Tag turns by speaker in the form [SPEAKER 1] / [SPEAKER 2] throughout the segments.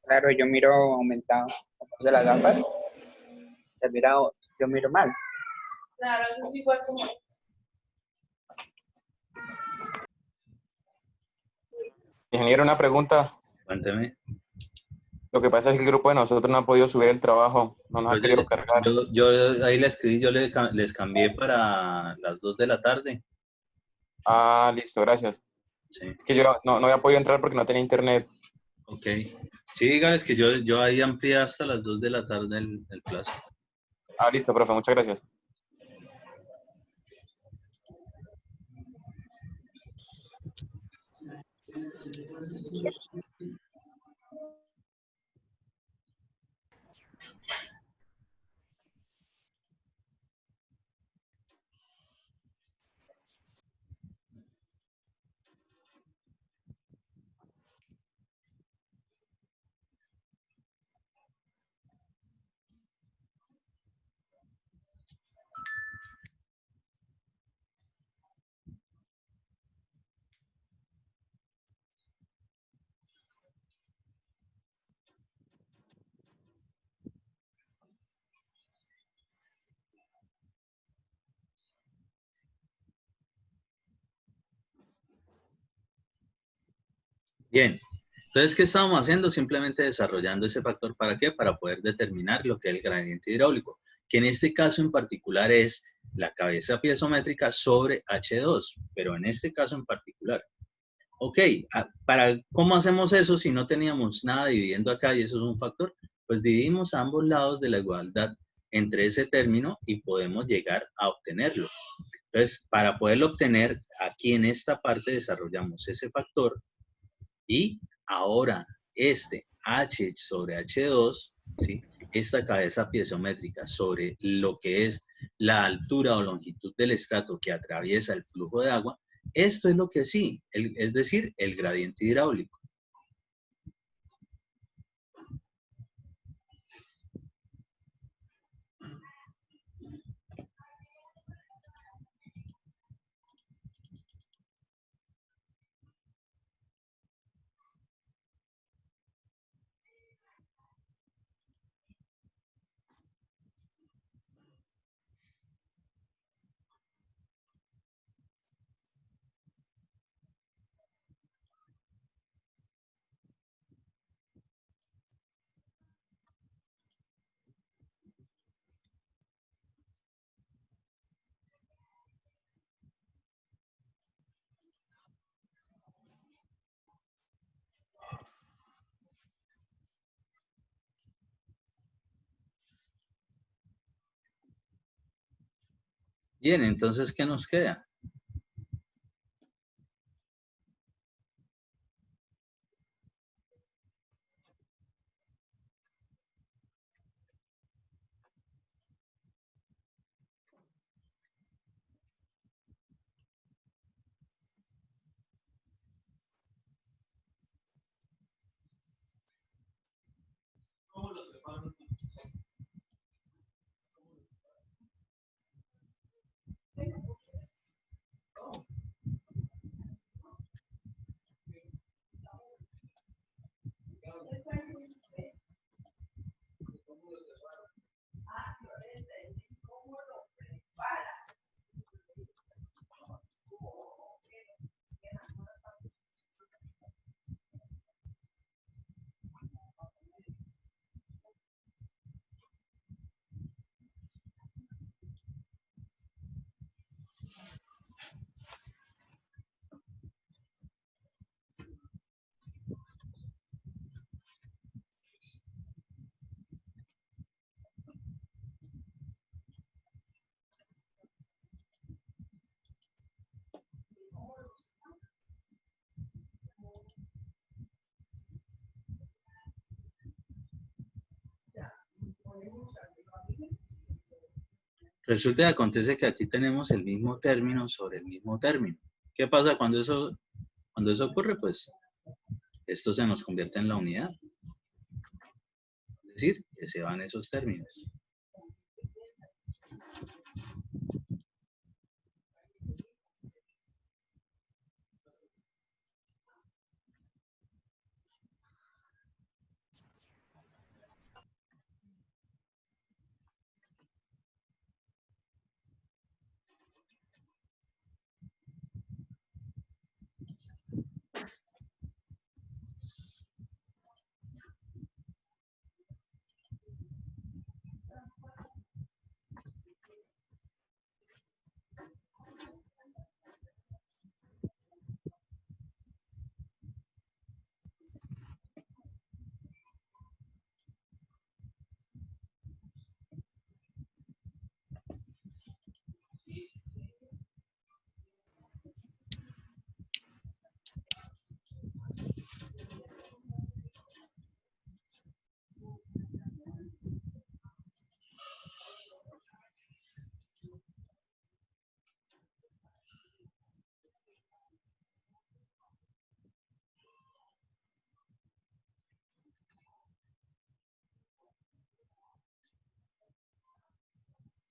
[SPEAKER 1] Claro, yo miro aumentado de las gafas, yo miro mal.
[SPEAKER 2] Claro, eso es igual como...
[SPEAKER 3] Ingeniero, una pregunta.
[SPEAKER 4] Cuénteme.
[SPEAKER 3] Lo que pasa es que el grupo de nosotros no ha podido subir el trabajo, no nos ha querido cargar.
[SPEAKER 4] Yo ahí le escribí, les cambié para las 2 de la tarde.
[SPEAKER 3] Ah, listo, gracias.
[SPEAKER 4] Sí.
[SPEAKER 3] Es que yo no había podido entrar porque no tenía internet.
[SPEAKER 4] Ok. Sí, dígales que yo ahí amplié hasta las 2 de la tarde el plazo.
[SPEAKER 3] Ah, listo, profe, muchas gracias.
[SPEAKER 4] Bien. Entonces, ¿qué estábamos haciendo? Simplemente desarrollando ese factor. ¿Para qué? Para poder determinar lo que es el gradiente hidráulico, que en este caso en particular es la cabeza piezométrica sobre H2, pero en este caso en particular. Ok, ¿cómo hacemos eso si no teníamos nada dividiendo acá y eso es un factor? Pues dividimos a ambos lados de la igualdad entre ese término y podemos llegar a obtenerlo. Entonces, para poderlo obtener, aquí en esta parte desarrollamos ese factor y ahora este H sobre H2, ¿sí? Esta cabeza piezométrica sobre lo que es la altura o longitud del estrato que atraviesa el flujo de agua, esto es lo que sí, es decir, el gradiente hidráulico. Bien, entonces, ¿qué nos queda? Resulta y acontece que aquí tenemos el mismo término sobre el mismo término. ¿Qué pasa cuando eso ocurre? Pues esto se nos convierte en la unidad. Es decir, que se van esos términos.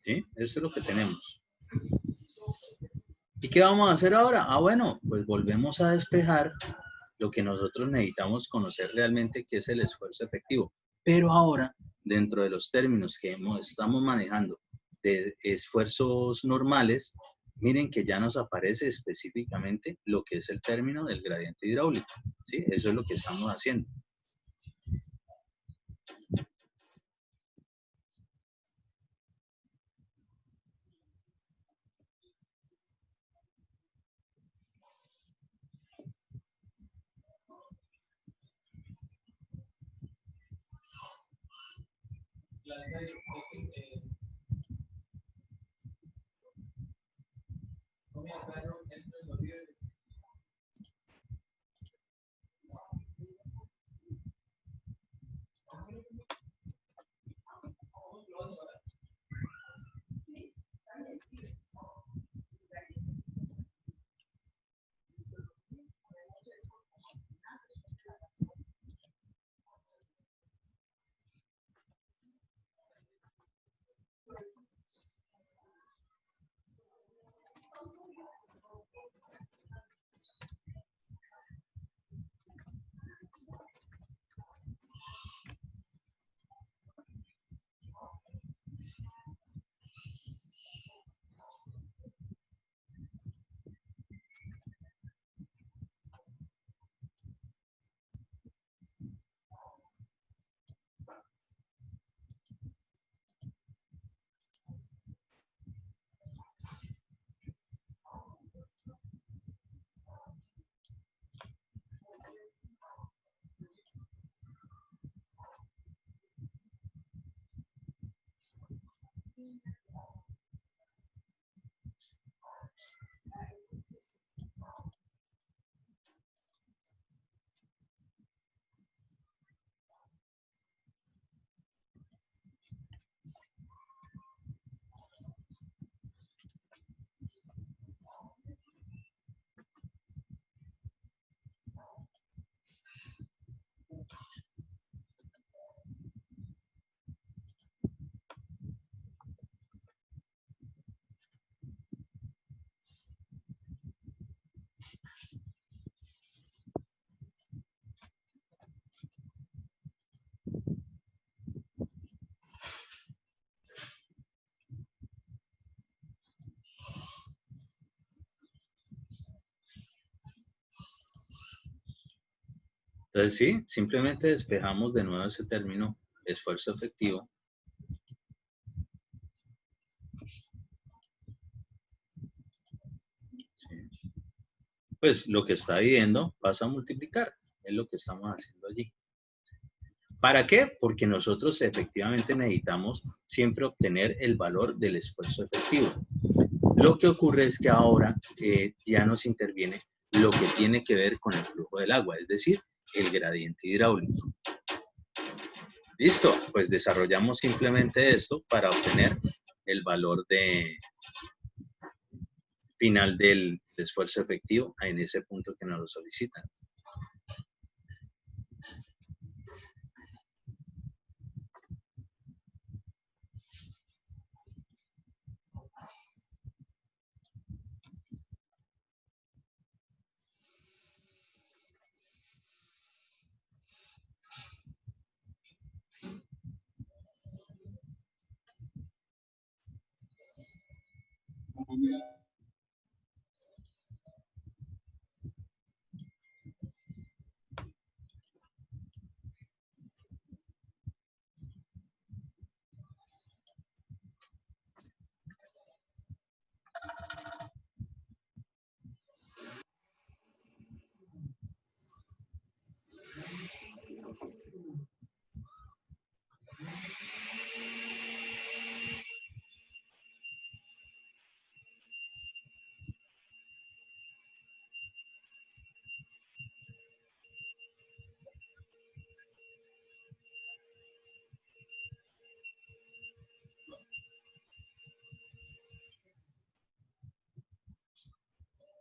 [SPEAKER 4] ¿Sí? Eso es lo que tenemos. ¿Y qué vamos a hacer ahora? Ah, bueno, pues volvemos a despejar lo que nosotros necesitamos conocer realmente, que es el esfuerzo efectivo. Pero ahora, dentro de los términos que estamos manejando de esfuerzos normales, miren que ya nos aparece específicamente lo que es el término del gradiente hidráulico. ¿Sí? Eso es lo que estamos haciendo. Entonces, sí, simplemente despejamos de nuevo ese término, esfuerzo efectivo. ¿Sí? Pues lo que está viendo pasa a multiplicar, es lo que estamos haciendo allí. ¿Para qué? Porque nosotros efectivamente necesitamos siempre obtener el valor del esfuerzo efectivo. Lo que ocurre es que ahora ya nos interviene lo que tiene que ver con el flujo del agua, es decir, el gradiente hidráulico. Listo, pues desarrollamos simplemente esto para obtener el valor final del esfuerzo efectivo en ese punto que nos lo solicitan.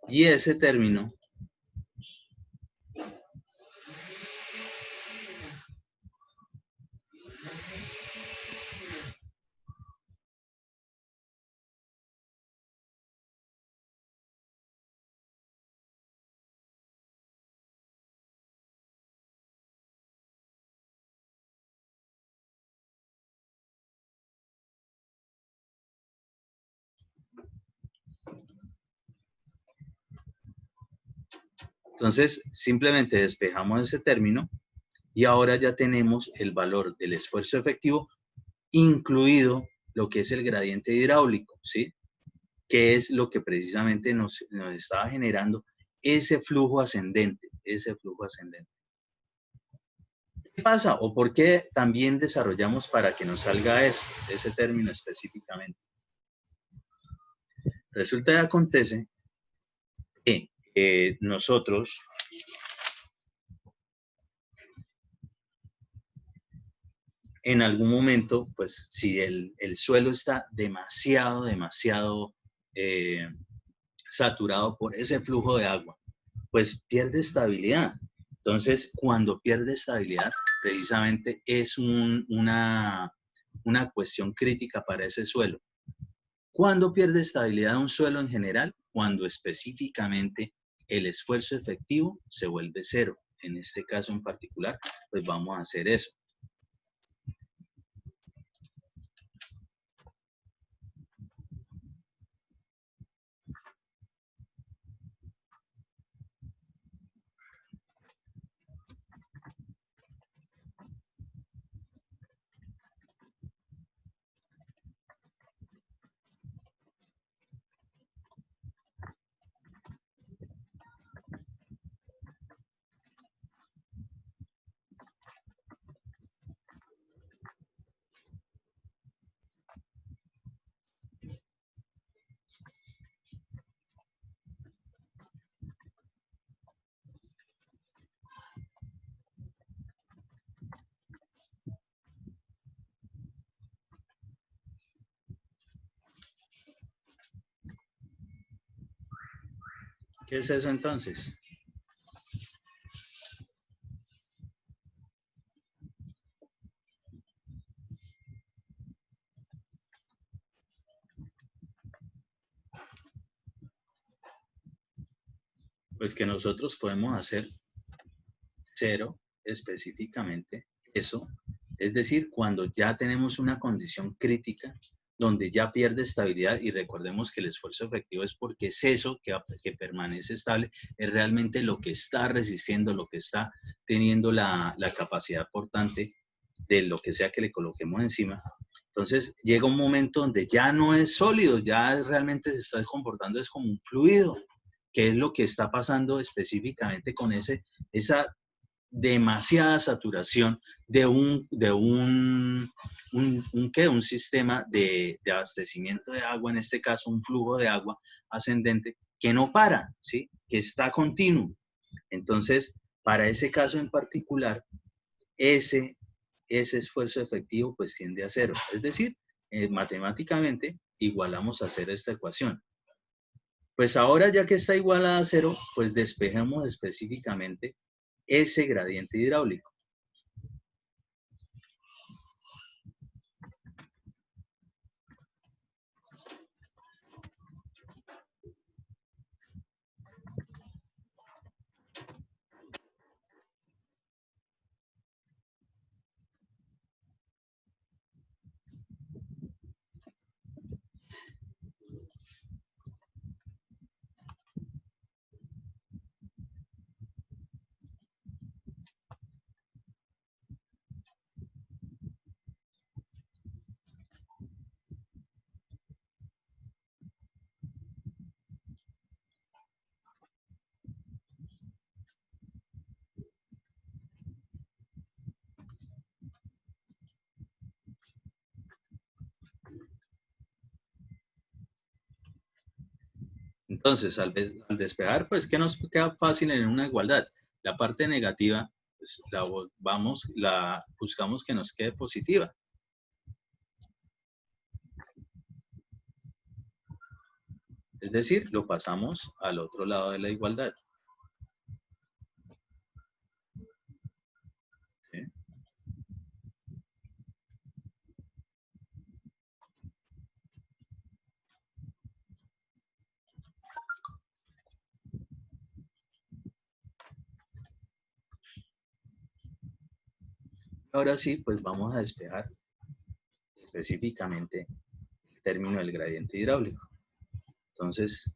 [SPEAKER 4] Y ese término Entonces, simplemente despejamos ese término y ahora ya tenemos el valor del esfuerzo efectivo, incluido lo que es el gradiente hidráulico, ¿sí? Que es lo que precisamente nos estaba generando ese flujo ascendente, ¿Qué pasa o por qué también desarrollamos para que nos salga ese término específicamente? Resulta y acontece que nosotros en algún momento, pues si el suelo está demasiado saturado por ese flujo de agua, pues pierde estabilidad. Entonces, cuando pierde estabilidad, precisamente es una cuestión crítica para ese suelo. ¿Cuándo pierde estabilidad un suelo en general? Cuando específicamente el esfuerzo efectivo se vuelve cero. En este caso en particular, pues vamos a hacer eso. ¿Qué es eso entonces? Pues que nosotros podemos hacer cero específicamente eso, es decir, cuando ya tenemos una condición crítica donde ya pierde estabilidad y recordemos que el esfuerzo efectivo es porque es eso que permanece estable, es realmente lo que está resistiendo, lo que está teniendo la capacidad portante de lo que sea que le coloquemos encima. Entonces llega un momento donde ya no es sólido, ya realmente se está comportando es como un fluido, que es lo que está pasando específicamente con esa demasiada saturación de un sistema de abastecimiento de agua, en este caso un flujo de agua ascendente que no para, ¿sí? Que está continuo. Entonces, para ese caso en particular, ese esfuerzo efectivo pues tiende a cero. Es decir, matemáticamente igualamos a cero esta ecuación. Pues ahora ya que está igualada a cero, pues despejemos específicamente ese gradiente hidráulico. Entonces, al despejar, pues, ¿qué nos queda fácil en una igualdad? La parte negativa, pues, buscamos que nos quede positiva. Es decir, lo pasamos al otro lado de la igualdad. ¿Sí? Ahora sí, pues vamos a despejar específicamente el término del gradiente hidráulico. Entonces,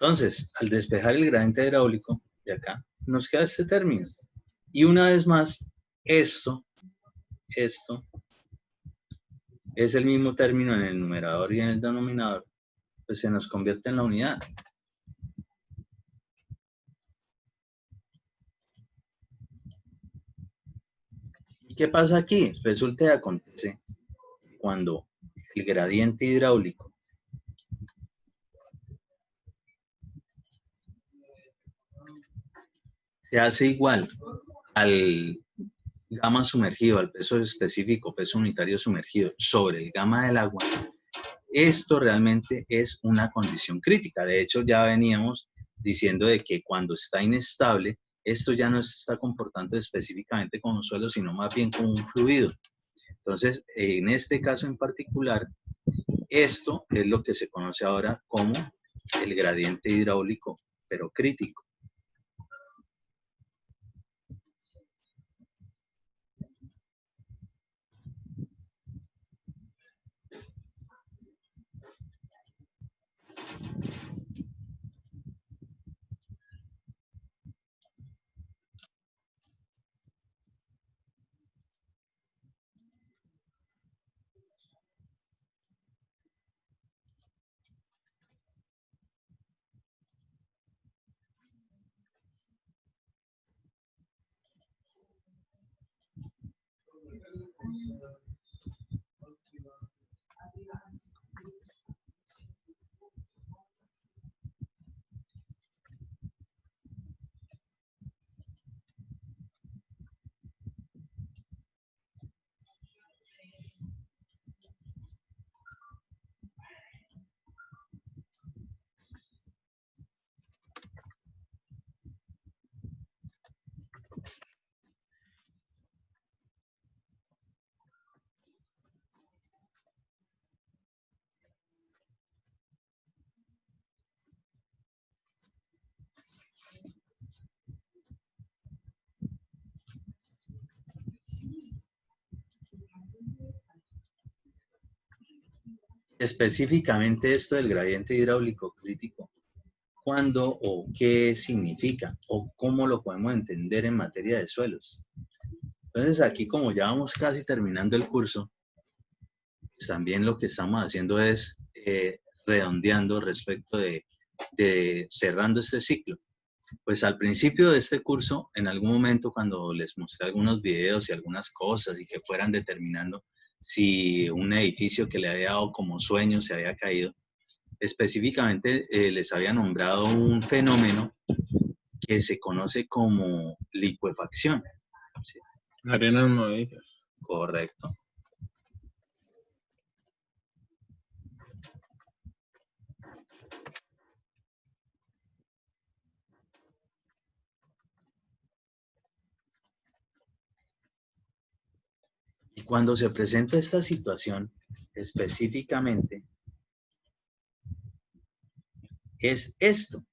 [SPEAKER 4] Entonces, al despejar el gradiente hidráulico de acá, nos queda este término. Y una vez más, esto es el mismo término en el numerador y en el denominador, pues se nos convierte en la unidad. ¿Y qué pasa aquí? Resulta y acontece cuando el gradiente hidráulico se hace igual al gamma sumergido, al peso específico, peso unitario sumergido sobre el gamma del agua, esto realmente es una condición crítica. De hecho, ya veníamos diciendo de que cuando está inestable, esto ya no se está comportando específicamente como un suelo, sino más bien como un fluido. Entonces, en este caso en particular, esto es lo que se conoce ahora como el gradiente hidráulico, pero crítico. Específicamente esto del gradiente hidráulico crítico, ¿cuándo o qué significa o cómo lo podemos entender en materia de suelos? Entonces aquí, como ya vamos casi terminando el curso, pues también lo que estamos haciendo es redondeando respecto de cerrando este ciclo. Pues al principio de este curso, en algún momento cuando les mostré algunos videos y algunas cosas y que fueran determinando si un edificio que le había dado como sueño se había caído, específicamente les había nombrado un fenómeno que se conoce como licuefacción. ¿Sí?
[SPEAKER 5] Arenas movedizas.
[SPEAKER 4] Correcto. Y cuando se presenta esta situación, específicamente es esto,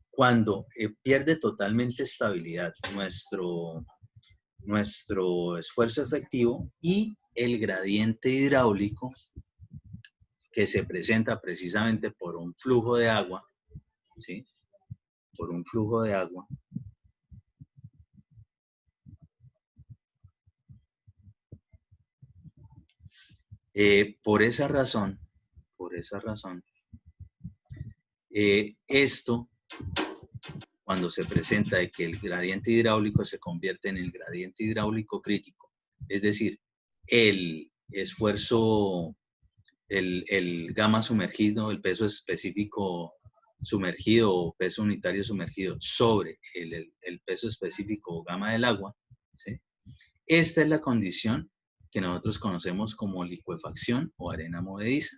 [SPEAKER 4] cuando pierde totalmente estabilidad nuestro esfuerzo efectivo y el gradiente hidráulico que se presenta precisamente por un flujo de agua, ¿sí? Por un flujo de agua. Por esa razón, esto, cuando se presenta de que el gradiente hidráulico se convierte en el gradiente hidráulico crítico, es decir, el esfuerzo, el gamma sumergido, el peso específico sumergido o peso unitario sumergido sobre el peso específico o gamma del agua, ¿sí? Esta es la condición que nosotros conocemos como licuefacción o arena movediza,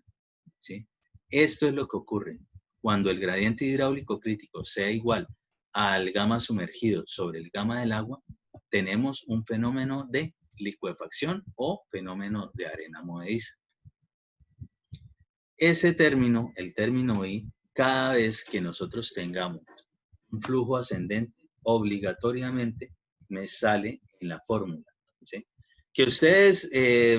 [SPEAKER 4] ¿sí? Esto es lo que ocurre cuando el gradiente hidráulico crítico sea igual al gamma sumergido sobre el gamma del agua, tenemos un fenómeno de licuefacción o fenómeno de arena movediza. Ese término, el término I, cada vez que nosotros tengamos un flujo ascendente, obligatoriamente me sale en la fórmula, ¿sí? Que ustedes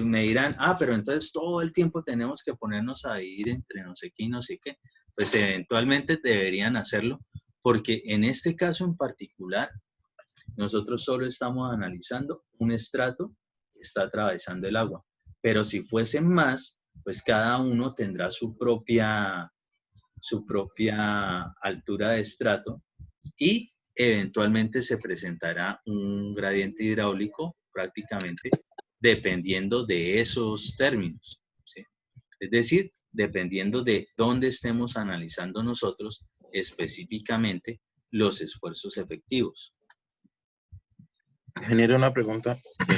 [SPEAKER 4] me dirán, pero entonces todo el tiempo tenemos que ponernos a dividir entre no sé qué y no sé qué. Pues eventualmente deberían hacerlo, porque en este caso en particular, nosotros solo estamos analizando un estrato que está atravesando el agua. Pero si fuesen más, pues cada uno tendrá su propia altura de estrato y eventualmente se presentará un gradiente hidráulico prácticamente dependiendo de esos términos, ¿sí? Es decir, dependiendo de dónde estemos analizando nosotros específicamente los esfuerzos efectivos.
[SPEAKER 5] Genera una pregunta.
[SPEAKER 4] ¿Sí?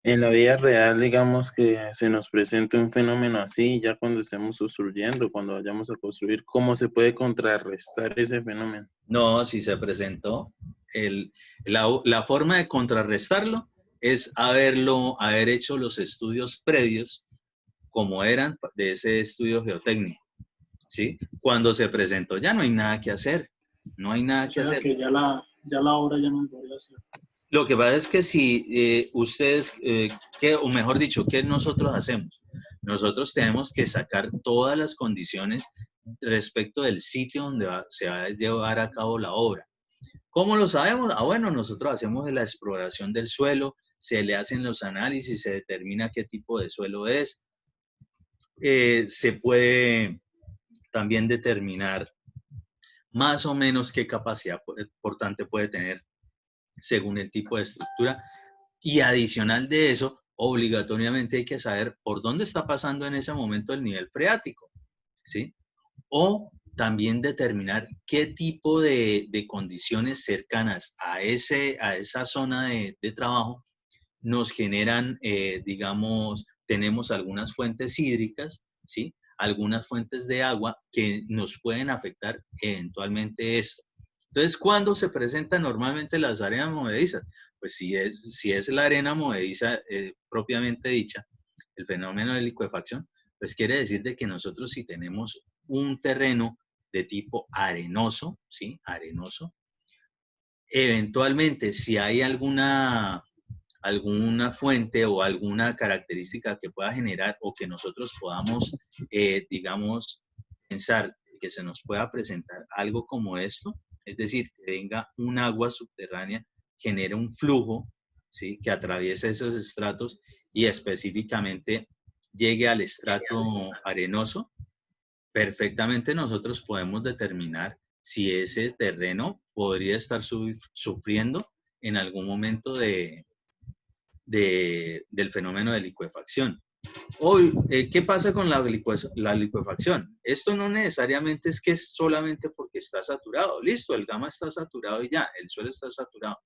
[SPEAKER 5] En la vida real, digamos que se nos presenta un fenómeno así, ya cuando estemos construyendo, cuando vayamos a construir, ¿cómo se puede contrarrestar ese fenómeno?
[SPEAKER 4] No, si se presentó, la forma de contrarrestarlo es haber hecho los estudios previos como eran de ese estudio geotécnico, ¿sí? Cuando se presentó ya no hay nada que hacer, no hay nada que hacer.
[SPEAKER 6] Que ya la obra ya no podría hacer.
[SPEAKER 4] Lo que pasa es que si ustedes, o mejor dicho, ¿qué nosotros hacemos? Nosotros tenemos que sacar todas las condiciones respecto del sitio donde se va a llevar a cabo la obra. ¿Cómo lo sabemos? Bueno, nosotros hacemos la exploración del suelo, se le hacen los análisis, se determina qué tipo de suelo es. Se puede también determinar más o menos qué capacidad portante puede tener según el tipo de estructura. Y adicional de eso, obligatoriamente hay que saber por dónde está pasando en ese momento el nivel freático, ¿sí? O también determinar qué tipo de condiciones cercanas a esa zona de trabajo nos generan, digamos, tenemos algunas fuentes hídricas, ¿sí? Algunas fuentes de agua que nos pueden afectar eventualmente esto. Entonces, ¿cuándo se presentan normalmente las arenas movedizas? Pues si es la arena movediza propiamente dicha, el fenómeno de licuefacción, pues quiere decir de que nosotros si tenemos un terreno de tipo arenoso, ¿sí? Arenoso. Eventualmente, si hay alguna fuente o alguna característica que pueda generar o que nosotros podamos, digamos, pensar que se nos pueda presentar algo como esto, es decir, que venga un agua subterránea, genere un flujo, ¿sí? Que atraviese esos estratos y específicamente llegue al estrato arenoso, perfectamente nosotros podemos determinar si ese terreno podría estar sufriendo en algún momento del fenómeno de licuefacción. Hoy, ¿qué pasa con la licuefacción? Esto no necesariamente es que es solamente porque está saturado. Listo, el gamma está saturado y ya, el suelo está saturado.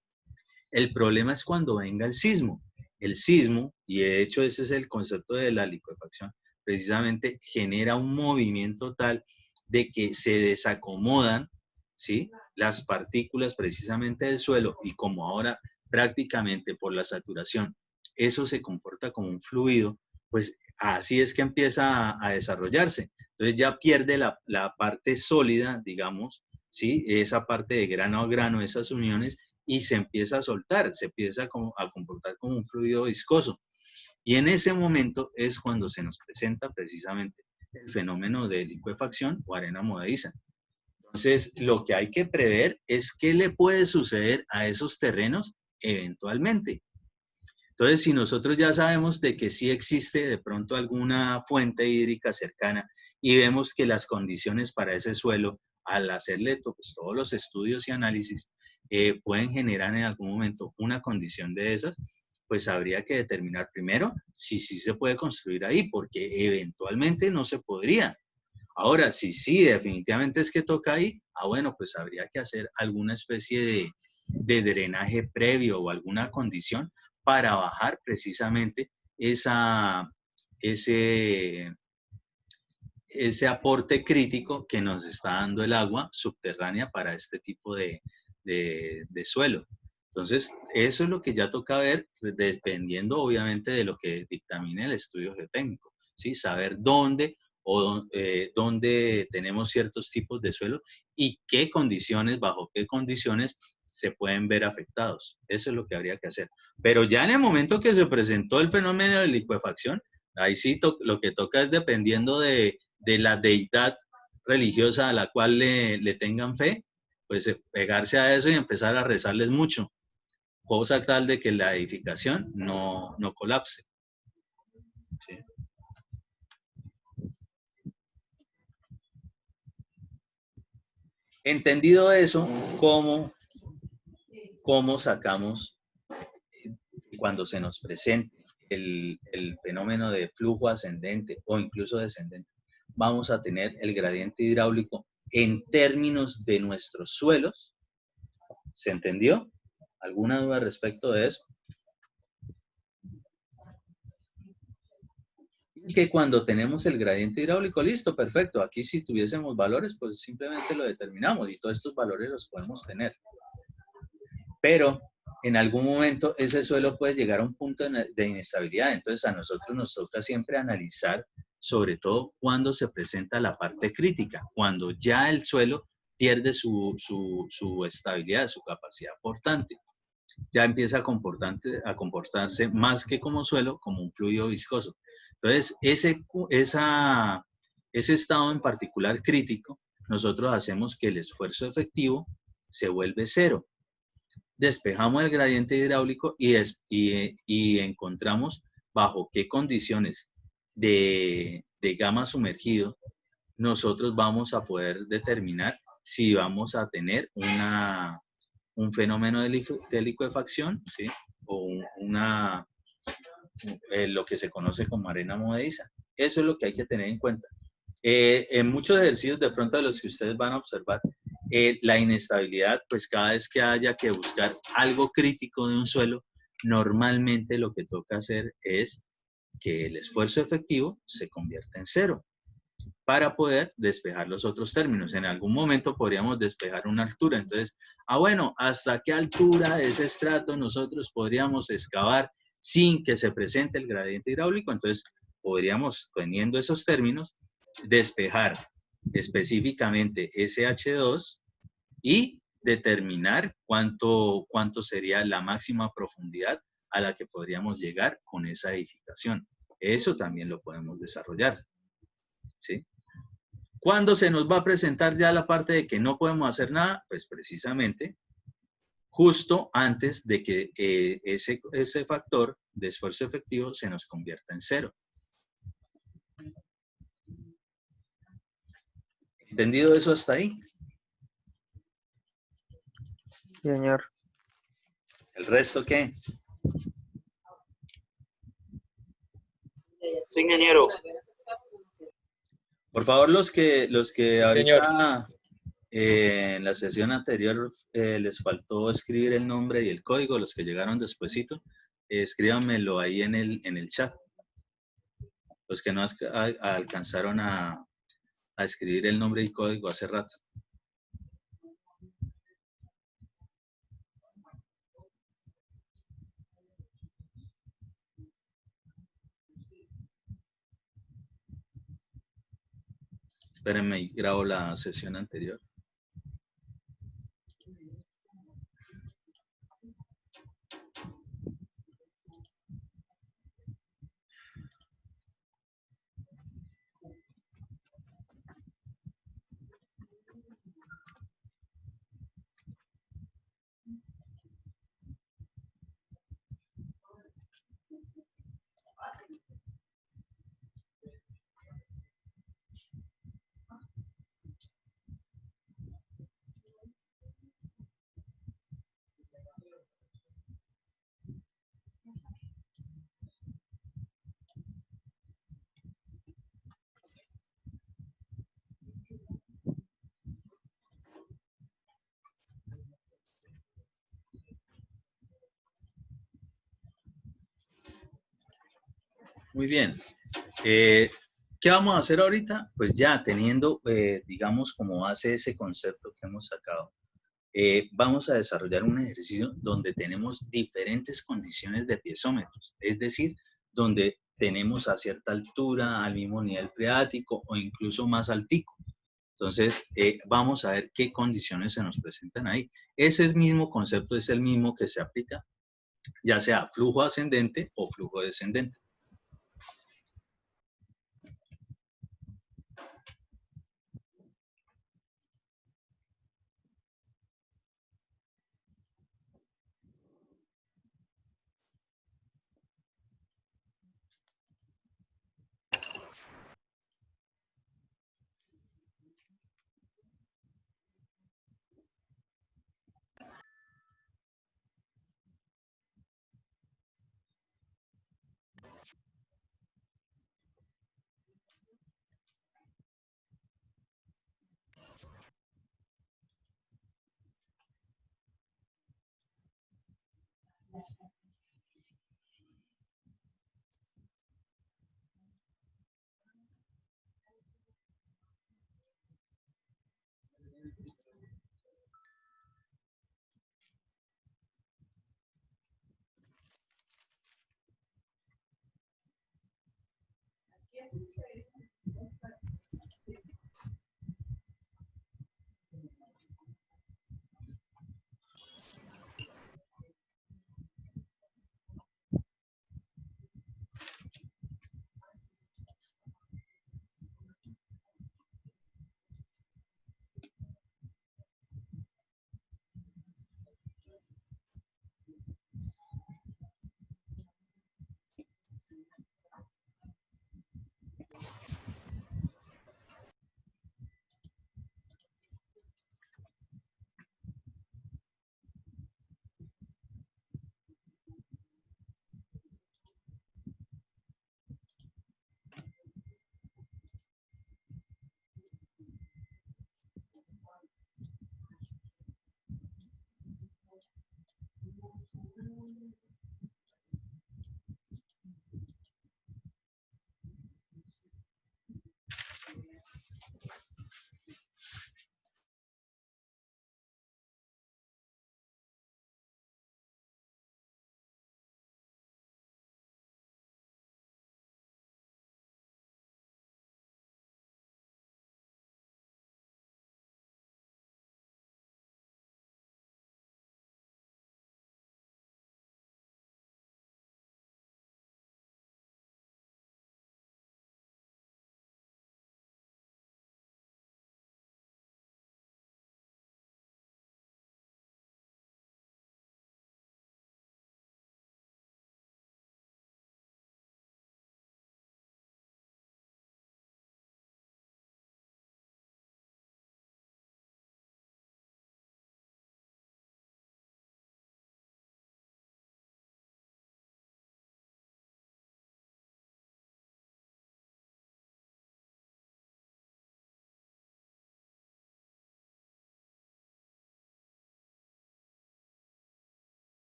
[SPEAKER 4] El problema es cuando venga el sismo. El sismo, y de hecho ese es el concepto de la licuefacción, precisamente genera un movimiento tal de que se desacomodan, ¿sí? Las partículas precisamente del suelo y como ahora prácticamente por la saturación eso se comporta como un fluido, pues así es que empieza a desarrollarse. Entonces ya pierde la parte sólida, digamos, ¿sí? Esa parte de grano a grano, esas uniones, y se empieza a soltar, se empieza a comportar como un fluido viscoso. Y en ese momento es cuando se nos presenta precisamente el fenómeno de licuefacción o arena movediza. Entonces, lo que hay que prever es qué le puede suceder a esos terrenos eventualmente. Entonces, si nosotros ya sabemos de que sí existe de pronto alguna fuente hídrica cercana y vemos que las condiciones para ese suelo, al hacerle pues, todos los estudios y análisis, pueden generar en algún momento una condición de esas, pues habría que determinar primero si sí se puede construir ahí, porque eventualmente no se podría. Ahora, si sí, definitivamente es que toca ahí, bueno, pues habría que hacer alguna especie de drenaje previo o alguna condición para bajar precisamente ese aporte crítico que nos está dando el agua subterránea para este tipo de suelo. Entonces, eso es lo que ya toca ver, dependiendo obviamente de lo que dictamine el estudio geotécnico, ¿sí? Saber dónde dónde tenemos ciertos tipos de suelo y qué condiciones, bajo qué condiciones se pueden ver afectados. Eso es lo que habría que hacer. Pero ya en el momento que se presentó el fenómeno de licuefacción, ahí sí lo que toca es, dependiendo de la deidad religiosa a la cual le tengan fe, pues pegarse a eso y empezar a rezarles mucho, cosa tal de que la edificación no colapse. ¿Sí? Entendido eso, ¿cómo sacamos cuando se nos presente el fenómeno de flujo ascendente o incluso descendente? Vamos a tener el gradiente hidráulico en términos de nuestros suelos. ¿Se entendió? ¿Alguna duda respecto de eso? Y que cuando tenemos el gradiente hidráulico, listo, perfecto. Aquí si tuviésemos valores, pues simplemente lo determinamos y todos estos valores los podemos tener. Pero en algún momento ese suelo puede llegar a un punto de inestabilidad. Entonces a nosotros nos toca siempre analizar, sobre todo cuando se presenta la parte crítica, cuando ya el suelo pierde su estabilidad, su capacidad portante. Ya empieza a comportarse más que como suelo, como un fluido viscoso. Entonces, ese estado en particular crítico, nosotros hacemos que el esfuerzo efectivo se vuelve cero. Despejamos el gradiente hidráulico y encontramos bajo qué condiciones de gama sumergido nosotros vamos a poder determinar si vamos a tener un fenómeno de licuefacción, ¿sí? O lo que se conoce como arena movediza. Eso es lo que hay que tener en cuenta. En muchos ejercicios, de pronto de los que ustedes van a observar, la inestabilidad, pues cada vez que haya que buscar algo crítico de un suelo, normalmente lo que toca hacer es que el esfuerzo efectivo se convierta en cero para poder despejar los otros términos. En algún momento podríamos despejar una altura. Entonces, bueno, ¿hasta qué altura de ese estrato nosotros podríamos excavar sin que se presente el gradiente hidráulico? Entonces, podríamos, teniendo esos términos, despejar específicamente ese H2 y determinar cuánto sería la máxima profundidad a la que podríamos llegar con esa edificación. Eso también lo podemos desarrollar, ¿sí? ¿Cuándo se nos va a presentar ya la parte de que no podemos hacer nada? Pues precisamente justo antes de que ese factor de esfuerzo efectivo se nos convierta en cero. ¿Entendido eso hasta ahí?
[SPEAKER 7] Señor.
[SPEAKER 4] ¿El resto qué?
[SPEAKER 7] Sí, ingeniero.
[SPEAKER 4] Por favor, los que ahorita en la sesión anterior les faltó escribir el nombre y el código, los que llegaron despuesito, escríbanmelo ahí en el chat. Los que no alcanzaron a escribir el nombre y código hace rato. Espérenme y grabo la sesión anterior. Muy bien. ¿Qué vamos a hacer ahorita? Pues ya teniendo, digamos, como base ese concepto que hemos sacado, vamos a desarrollar un ejercicio donde tenemos diferentes condiciones de piezómetros, es decir, donde tenemos a cierta altura, al mismo nivel freático o incluso más altico. Entonces, vamos a ver qué condiciones se nos presentan ahí. Ese mismo concepto es el mismo que se aplica, ya sea flujo ascendente o flujo descendente.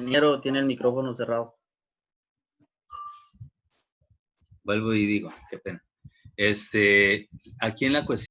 [SPEAKER 8] Ingeniero, tiene el micrófono cerrado.
[SPEAKER 4] Vuelvo y digo, qué pena. Aquí en la cuestión